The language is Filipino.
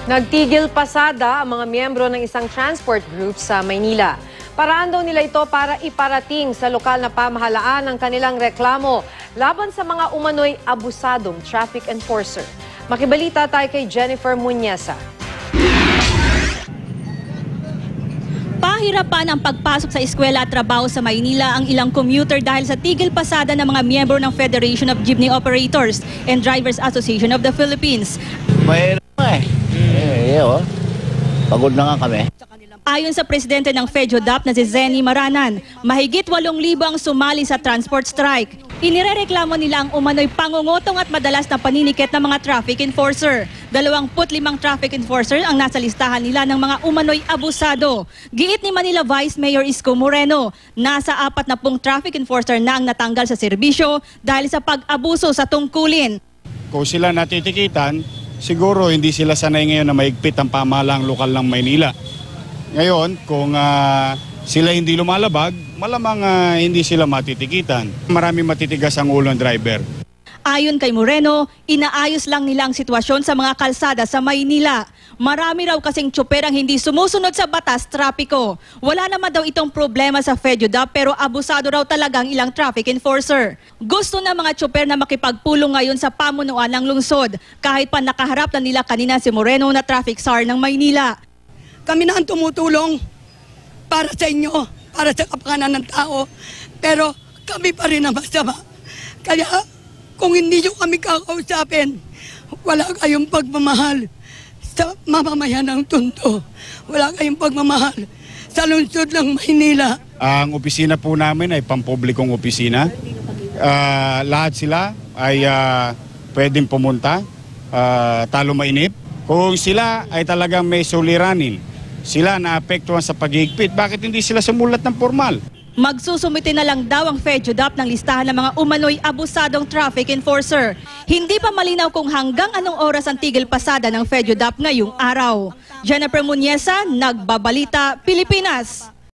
Nagtigil pasada ang mga miyembro ng isang transport group sa Maynila. Paraan daw nila ito para iparating sa lokal na pamahalaan ang kanilang reklamo laban sa mga umano'y abusadong traffic enforcer. Makibalita tayo kay Jennifer Muñeza. Pahirapan ang pagpasok sa eskwela at trabaho sa Maynila ang ilang commuter dahil sa tigil pasada ng mga miyembro ng Federation of Jeepney Operators and Drivers Association of the Philippines. Mahirap nga pagod na nga kami. Ayon sa presidente ng FEDJODAP na si Zenny Maranan, mahigit 8,000 ang sumali sa transport strike. Inirereklamo nila ang umano'y pangungutong at madalas na paninikit ng mga traffic enforcer. 25 traffic enforcer ang nasa listahan nila ng mga umano'y abusado. Giit ni Manila Vice Mayor Isko Moreno, nasa 40 traffic enforcer na ang natanggal sa serbisyo dahil sa pag-abuso sa tungkulin. Kung sila natitikitan, siguro hindi sila sanay ngayon na maigpit ang pamahalaang lokal ng Maynila. Ngayon, kung sila hindi lumalabag, malamang hindi sila matitikitan. Maraming matitigas ang ulo ng driver. Ayon kay Moreno, inaayos lang nila ang sitwasyon sa mga kalsada sa Maynila. Marami raw kasing tsuper ang hindi sumusunod sa batas trapiko. Wala naman daw itong problema sa FEDJODAP pero abusado raw talagang ilang traffic enforcer. Gusto na mga tsuper na makipagpulong ngayon sa pamunuan ng lungsod kahit pa nakaharap na nila kanina si Moreno na traffic czar ng Maynila. Kami na ang tumutulong para sa inyo, para sa kapakanan ng tao. Pero kami pa rin ang masama. Kaya kung hindi nyo kami kakausapin, wala kayong pagmamahal sa mamamayan ng Tondo. Wala kayong pagmamahal sa lungsod ng Maynila. Ang opisina po namin ay pampublikong opisina. Lahat sila ay pwedeng pumunta, talo mainip. Kung sila ay talagang may suliranin, sila naapektuhan sa pag-iigpit, bakit hindi sila sumulat ng formal? Magsusumite na lang daw ang FEDJODAP ng listahan ng mga umano'y abusadong traffic enforcer. Hindi pa malinaw kung hanggang anong oras ang tigil pasada ng FEDJODAP ngayong araw. Jennifer Muñeza, Nagbabalita, Pilipinas.